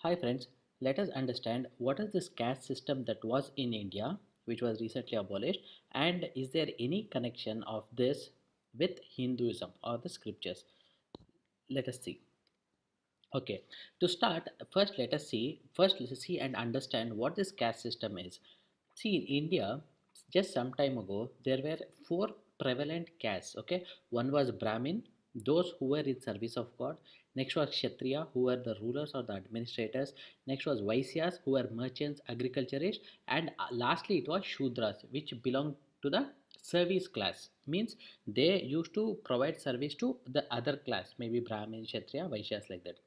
Hi friends, let us understand what is this caste system that was in India, which was recently abolished, and is there any connection of this with Hinduism or the scriptures? Let us see. Okay, to start, first let's see and understand what this caste system is. See, in India, just some time ago, there were four prevalent castes. Okay, one was Brahmin, those who were in service of God. Next was Kshatriya, who were the rulers or the administrators. Next was Vaisyas, who were merchants, agriculturists, and lastly, it was Shudras, which belonged to the service class. Means they used to provide service to the other class, maybe Brahmin, Kshatriya, Vaishyas, like that.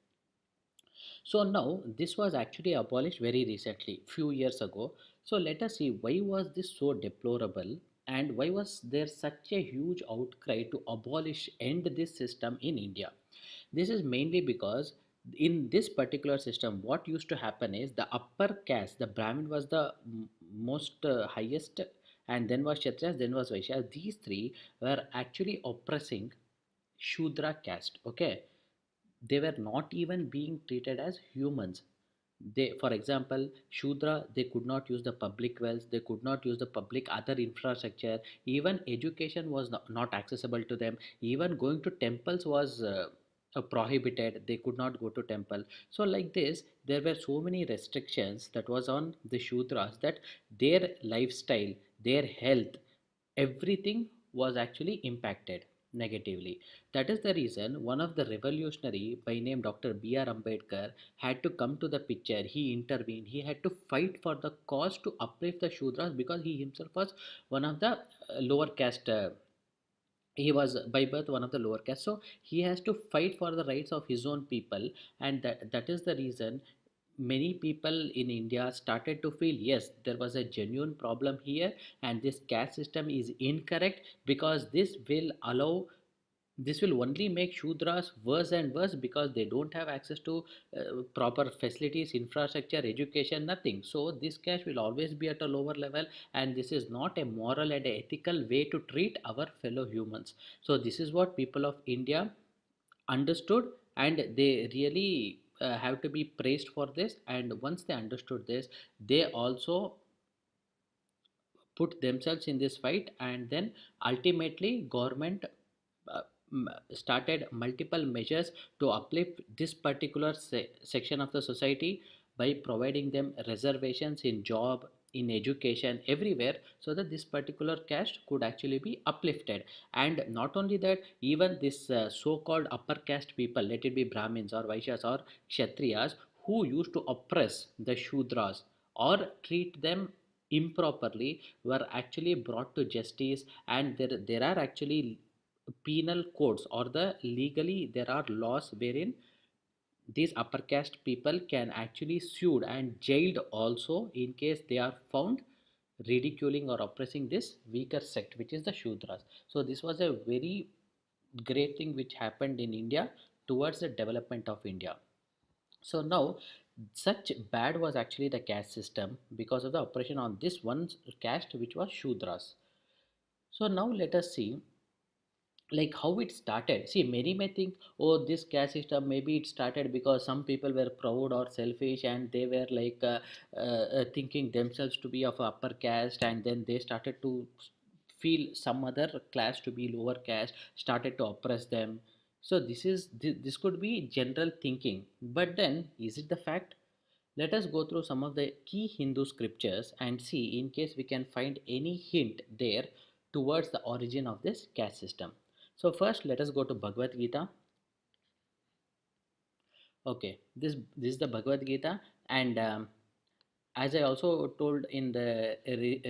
So now this was actually abolished very recently, few years ago. So let us see why was this so deplorable and why was there such a huge outcry to abolish end this system in India. This is mainly because in this particular system what used to happen is the upper caste, the Brahmin was the most highest, and then was Kshatriyas, then was Vaishyas. These three were actually oppressing Shudra caste. Okay, they were not even being treated as humans. They, for example, Shudra, they could not use the public wells, they could not use the public other infrastructure, even education was not accessible to them, even going to temples was prohibited, they could not go to temple. So like this, there were so many restrictions that was on the Shudras, that their lifestyle, their health, everything was actually impacted negatively. That is the reason one of the revolutionary by name Dr. B.R. Ambedkar had to come to the picture. He intervened. He had to fight for the cause to uplift the Shudras, because he himself was one of the lower caste. He was by birth one of the lower caste, so he has to fight for the rights of his own people, and that is the reason many people in India started to feel yes, there was a genuine problem here, and this caste system is incorrect, because this will only make Shudras worse and worse, because they don't have access to proper facilities, infrastructure, education, nothing. So this caste will always be at a lower level, and this is not a moral and ethical way to treat our fellow humans. So this is what people of India understood, and they really have to be praised for this. And once they understood this, they also put themselves in this fight, and then ultimately government uh, started multiple measures to uplift this particular section of the society by providing them reservations in job, in education, everywhere, so that this particular caste could actually be uplifted. And not only that, even this so-called upper caste people, let it be Brahmins or Vaishyas or Kshatriyas, who used to oppress the Shudras or treat them improperly, were actually brought to justice. And there are actually penal codes, or the legally there are laws wherein these upper caste people can actually sued and jailed also in case they are found ridiculing or oppressing this weaker sect, which is the Shudras. So this was a very great thing which happened in India towards the development of India. So now such bad was actually the caste system because of the oppression on this one caste, which was Shudras. So now let us see like how it started. See, many may think, oh, this caste system, maybe it started because some people were proud or selfish, and they were like thinking themselves to be of upper caste, and then they started to feel some other class to be lower caste, started to oppress them. So this could be general thinking, but then is it the fact? Let us go through some of the key Hindu scriptures and see in case we can find any hint there towards the origin of this caste system. So first let us go to Bhagavad Gita. Okay, this is the Bhagavad Gita, and as I also told in the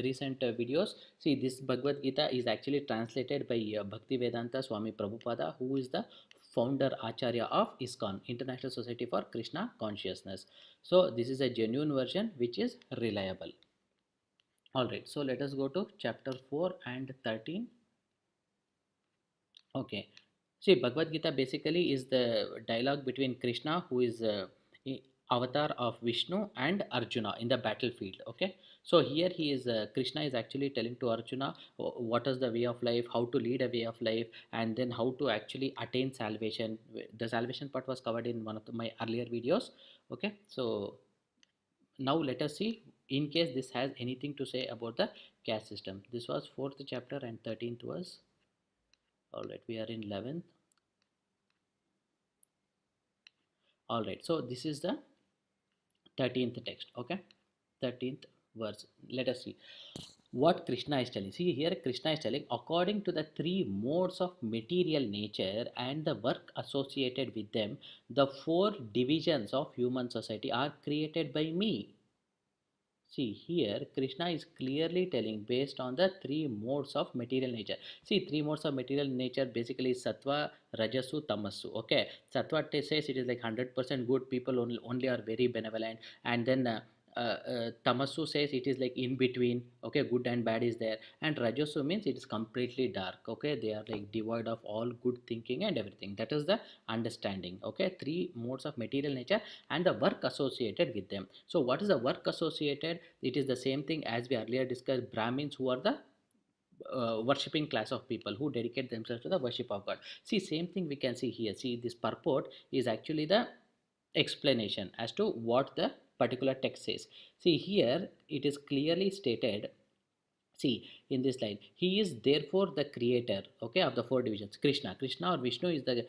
recent videos, see, this Bhagavad Gita is actually translated by Bhaktivedanta Swami Prabhupada, who is the founder Acharya of ISKCON, International Society for Krishna Consciousness. So this is a genuine version which is reliable. Alright, so let us go to chapter 4 and 13. Okay. See, Bhagavad Gita basically is the dialogue between Krishna, who is avatar of Vishnu and Arjuna in the battlefield. Okay, so here he is, Krishna is actually telling to Arjuna what is the way of life, how to lead a way of life, and then how to actually attain salvation. The salvation part was covered in one of my earlier videos. Okay, so now let us see in case this has anything to say about the caste system. This was fourth chapter and 13th was, all right, we are in 11th. All right, so this is the 13th text. Okay, 13th verse. Let us see what Krishna is telling. See here, Krishna is telling, according to the three modes of material nature and the work associated with them, the four divisions of human society are created by me. See here, Krishna is clearly telling based on the three modes of material nature. See, three modes of material nature basically is sattva, rajasu, tamasu. Okay, sattva says it is like 100% good people only are very benevolent, and then tamasu says it is like in between. Okay, good and bad is there, and rajasu means it is completely dark. Okay, they are like devoid of all good thinking and everything. That is the understanding. Okay, three modes of material nature and the work associated with them. So what is the work associated? It is the same thing as we earlier discussed, Brahmins, who are the worshipping class of people who dedicate themselves to the worship of God. See, same thing we can see here. See, this purport is actually the explanation as to what the particular text says. See here, it is clearly stated. See, in this line, he is therefore the creator, okay, of the four divisions. Krishna or Vishnu is the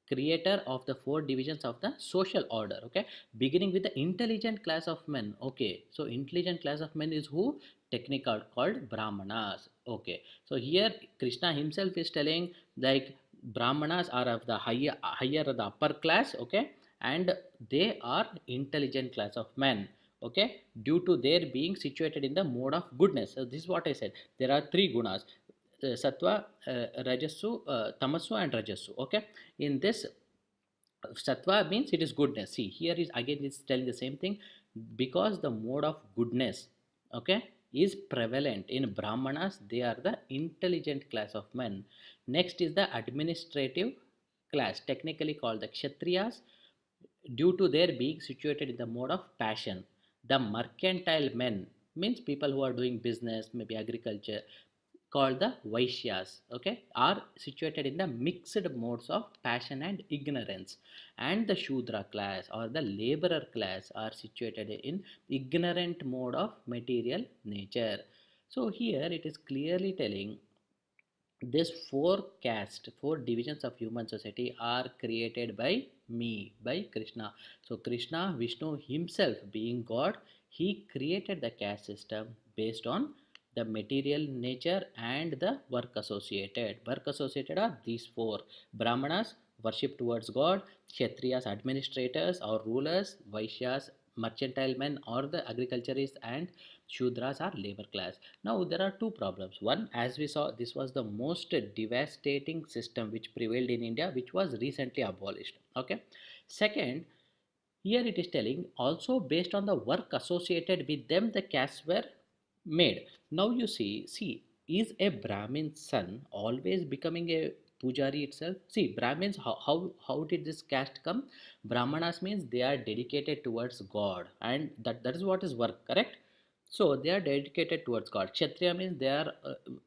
creator of the four divisions of the social order, okay, beginning with the intelligent class of men. Okay, so intelligent class of men is who? Technical called Brahmanas. Okay, so here Krishna himself is telling like Brahmanas are of the higher the upper class, okay, and they are intelligent class of men, okay, due to their being situated in the mode of goodness. So this is what I said, there are three gunas, sattva, rajasu, tamasu and rajasu. Okay, in this sattva means it is goodness. See here is again it's telling the same thing, because the mode of goodness, okay, is prevalent in Brahmanas. They are the intelligent class of men. Next is the administrative class, technically called the kshatriyas, due to their being situated in the mode of passion. The mercantile men means people who are doing business, maybe agriculture, called the Vaishyas, okay, are situated in the mixed modes of passion and ignorance. And the Shudra class or the laborer class are situated in ignorant mode of material nature. So here it is clearly telling these four divisions of human society are created by me, by Krishna. So Krishna, Vishnu himself being God, he created the caste system based on the material nature and the work associated are these four. Brahmanas worship towards God, Kshatriyas administrators or rulers, Vaishyas mercantile men or the agriculturists, and Shudras are labor class. Now there are two problems. One, as we saw, this was the most devastating system which prevailed in India, which was recently abolished. Okay. Second, here it is telling also based on the work associated with them, the castes were made. Now you see, is a Brahmin son always becoming a pujari itself? See, Brahmins, how did this caste come? Brahmanas means they are dedicated towards God, and that is what is work, correct? So they are dedicated towards God. Kshatriya means they are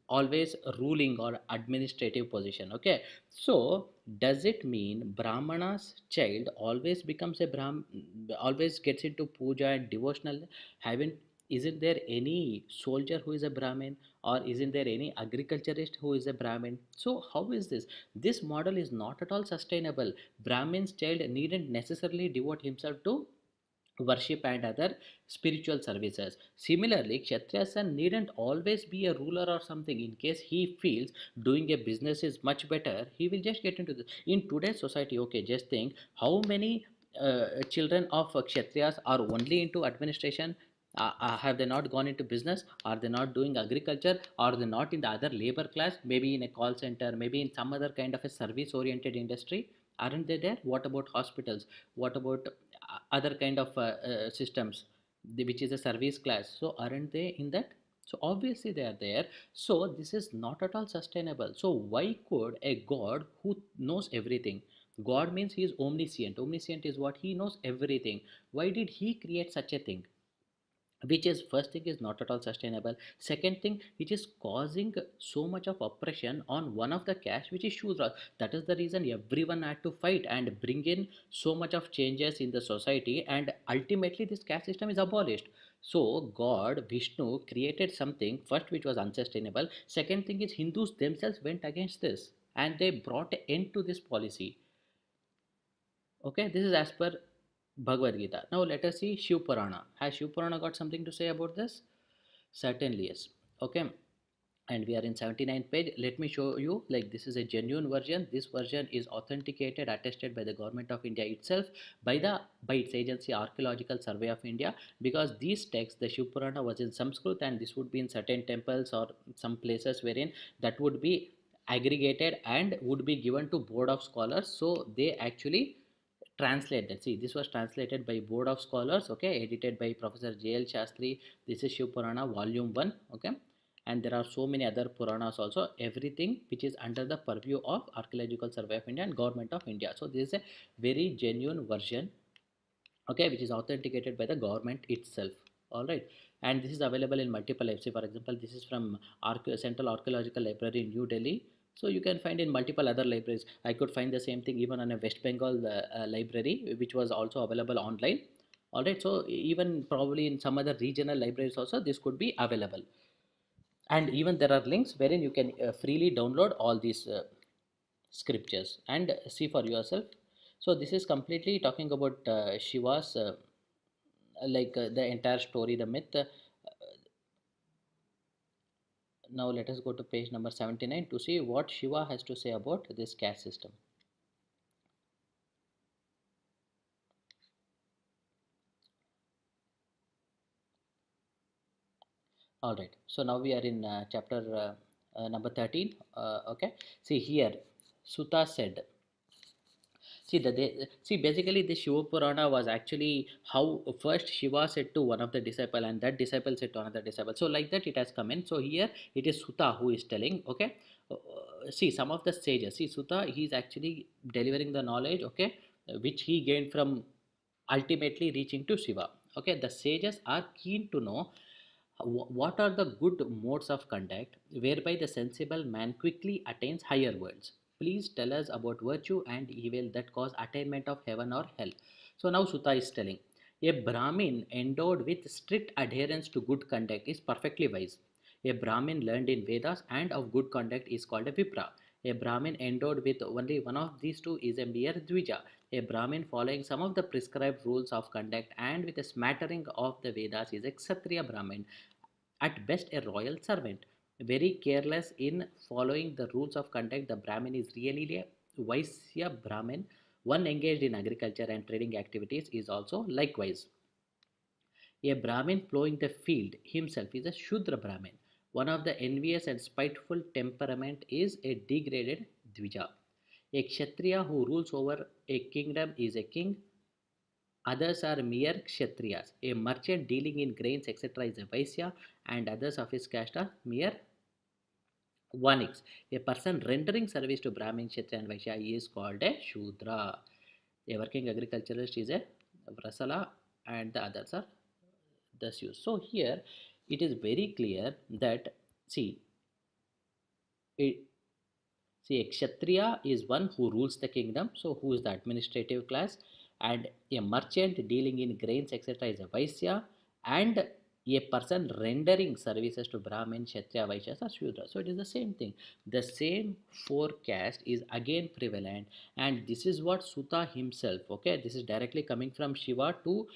always ruling or administrative position. Okay. So does it mean Brahmana's child always becomes a always gets into puja and devotional? Haven't Isn't there any soldier who is a Brahmin, or isn't there any agriculturist who is a Brahmin? So how is this? This model is not at all sustainable. Brahmin's child needn't necessarily devote himself to worship and other spiritual services. Similarly, Kshatriya's son needn't always be a ruler or something. In case he feels doing a business is much better, he will just get into this. In today's society, okay, just think how many children of Kshatriyas are only into administration. Have they not gone into business? Are they not doing agriculture? Are they not in the other labor class? Maybe in a call center, maybe in some other kind of a service oriented industry. Aren't they there? What about hospitals? What about other kind of systems, which is a service class? So aren't they in that? So obviously they are there. So this is not at all sustainable. So why could a god who knows everything, God means he is omniscient. Omniscient is what? He knows everything. Why did he create such a thing? Which is, first thing, is not at all sustainable. Second thing, it is causing so much of oppression on one of the caste, which is Shudra. That is the reason everyone had to fight and bring in so much of changes in the society, and ultimately this caste system is abolished. So God, Vishnu, created something first which was unsustainable. Second thing is, Hindus themselves went against this and they brought an end to this policy. Okay, this is as per Bhagavad Gita. Now let us see Shiv Purana. Has Shiv Purana got something to say about this? Certainly yes. Okay, and we are in 79th page. Let me show you, like, this is a genuine version. This version is authenticated, attested by the government of India itself, by its agency Archaeological Survey of India, because these texts, the Shiv Purana, was in Sanskrit, and this would be in certain temples or some places wherein that would be aggregated and would be given to board of scholars. So they actually translated. See, this was translated by board of scholars. Okay, edited by Professor J.L. Shastri. This is Shiv Purana volume 1. Okay, and there are so many other Puranas also. Everything which is under the purview of Archaeological Survey of India and Government of India. So this is a very genuine version, okay, which is authenticated by the government itself. All right, and this is available in multiple libraries. For example, this is from Central Archaeological Library in New Delhi. So you can find in multiple other libraries. I could find the same thing even on a West Bengal library, which was also available online. All right, so even probably in some other regional libraries also this could be available. And even there are links wherein you can freely download all these scriptures and see for yourself. So this is completely talking about Shiva's the entire story, the myth. Now let us go to page number 79 to see what Shiva has to say about this caste system. All right, so now we are in chapter number 13. Okay, see here, Sutta said. See, basically, the Shiva Purana was actually how first Shiva said to one of the disciple, and that disciple said to another disciple. So, like that, it has come in. So, here it is Sutta who is telling, okay, see, some of the sages, see, Sutta, he is actually delivering the knowledge, okay, which he gained from ultimately reaching to Shiva. Okay, the sages are keen to know what are the good modes of conduct whereby the sensible man quickly attains higher worlds? Please tell us about virtue and evil that cause attainment of heaven or hell. So now Sutta is telling, a Brahmin endowed with strict adherence to good conduct is perfectly wise. A Brahmin learned in Vedas and of good conduct is called a Vipra. A Brahmin endowed with only one of these two is a mere Dvija. A Brahmin following some of the prescribed rules of conduct and with a smattering of the Vedas is a Kshatriya Brahmin, at best a royal servant. Very careless in following the rules of conduct, the Brahmin is really a Vaisya Brahmin. One engaged in agriculture and trading activities is also likewise. A Brahmin plowing the field himself is a Shudra Brahmin. One of the envious and spiteful temperament is a degraded Dvija. A Kshatriya who rules over a kingdom is a king. Others are mere kshatriyas. A merchant dealing in grains, etc., is a Vaisya, and others of his caste are mere Vaniks. A person rendering service to Brahmin, Kshatriya, and Vaishya is called a Shudra. A working agriculturist is a Vrasala, and the others are thus used. So here it is very clear that, see, it, see, a Kshatriya is one who rules the kingdom, so who is the administrative class, and a merchant dealing in grains, etc., is a Vaisya, and a person rendering services to Brahmin, Kshatriya, Vaishyas, or Shudra. So it is the same thing. The same four caste is again prevalent, and this is what Sutta himself, okay, this is directly coming from Shiva to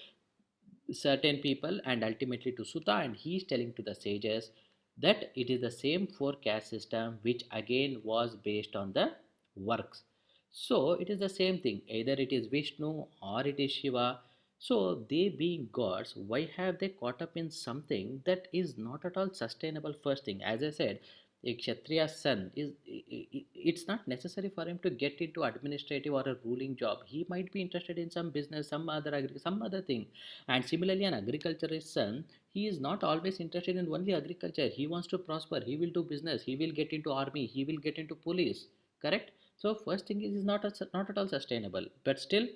certain people and ultimately to Sutta, and he is telling to the sages that it is the same four caste system which again was based on the works. So it is the same thing, either it is Vishnu or it is Shiva. So they being gods, why have they caught up in something that is not at all sustainable? First thing, as I said, a Kshatriya's son is, it's not necessary for him to get into administrative or a ruling job. He might be interested in some business, some other thing. And similarly, an agriculturist son, he is not always interested in only agriculture. He wants to prosper. He will do business. He will get into army. He will get into police. Correct? So first thing is not at all sustainable, but still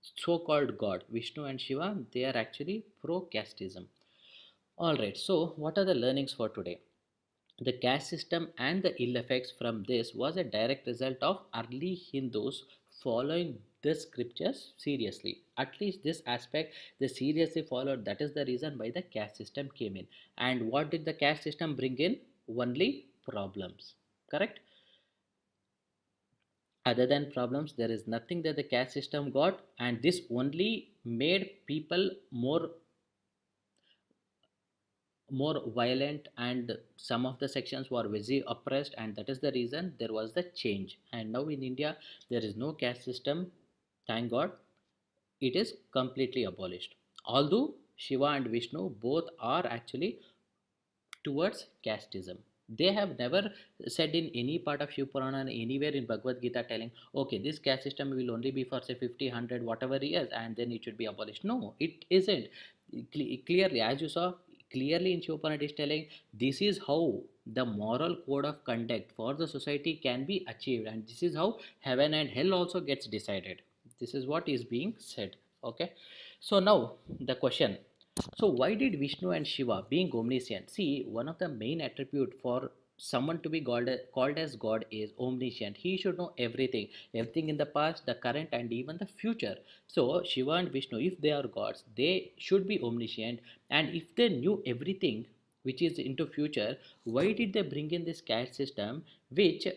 so-called God, Vishnu and Shiva, they are actually pro-casteism. All right, so what are the learnings for today? The caste system and the ill effects from this was a direct result of early Hindus following the scriptures seriously. At least this aspect they seriously followed. That is the reason why the caste system came in. And what did the caste system bring in? Only problems. Correct? Other than problems, there is nothing that the caste system got, and this only made people more violent, and some of the sections were very oppressed, and that is the reason there was the change. And now in India there is no caste system, thank God. It is completely abolished, although Shiva and Vishnu both are actually towards casteism. They have never said in any part of Shiv Purana and anywhere in Bhagavad Gita telling, okay, this caste system will only be for say 50, 100, whatever years, and then it should be abolished. No, it isn't. Clearly, as you saw, clearly in Shiv Purana it is telling this is how the moral code of conduct for the society can be achieved, and this is how heaven and hell also gets decided. This is what is being said. Okay, so now the question, so why did Vishnu and Shiva, being omniscient, see one of the main attribute for someone to be called as God is omniscient. He should know everything, everything in the past, the current, and even the future. So Shiva and Vishnu, if they are gods, they should be omniscient. And if they knew everything which is into future, why did they bring in this caste system, which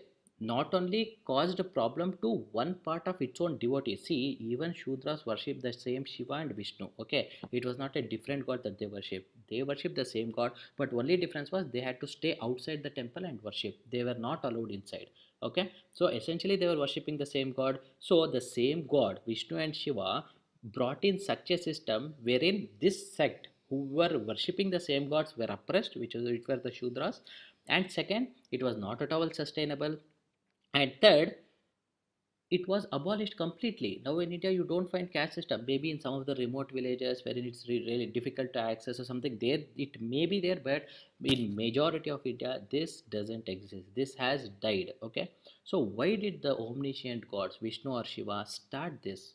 not only caused a problem to one part of its own devotees. See, even Shudras worship the same Shiva and Vishnu. Okay, it was not a different god that they worship. They worship the same god, but only difference was they had to stay outside the temple and worship. They were not allowed inside. Okay, so essentially they were worshipping the same god. So the same god, Vishnu and Shiva, brought in such a system wherein this sect who were worshipping the same gods were oppressed, which were the Shudras. And second, it was not at all sustainable, and third, it was abolished completely. Now in India, you don't find caste system. Maybe in some of the remote villages wherein it's really difficult to access or something, there it may be there, but in majority of India, this doesn't exist. This has died. Okay, so why did the omniscient gods, Vishnu or Shiva, start this?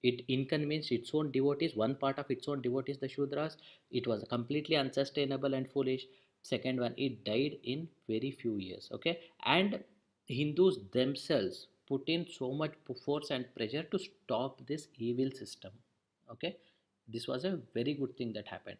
It inconvenienced its own devotees, one part of its own devotees, the Shudras. It was completely unsustainable and foolish. Second one, it died in very few years. Okay, and Hindus themselves put in so much force and pressure to stop this evil system. Okay, this was a very good thing that happened.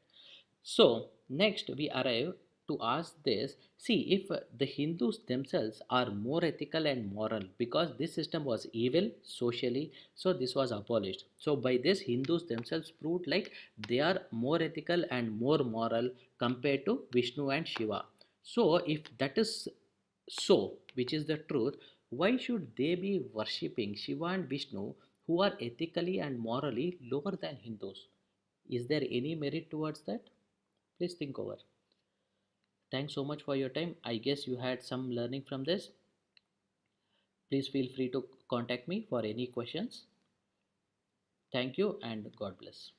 So, next we arrive to ask this, see if the Hindus themselves are more ethical and moral, because this system was evil socially, so this was abolished. So, by this, Hindus themselves proved like they are more ethical and more moral compared to Vishnu and Shiva. So, if that is so, which is the truth, why should they be worshipping Shiva and Vishnu who are ethically and morally lower than Hindus? Is there any merit towards that? Please think over. Thanks so much for your time. I guess you had some learning from this. Please feel free to contact me for any questions. Thank you and God bless.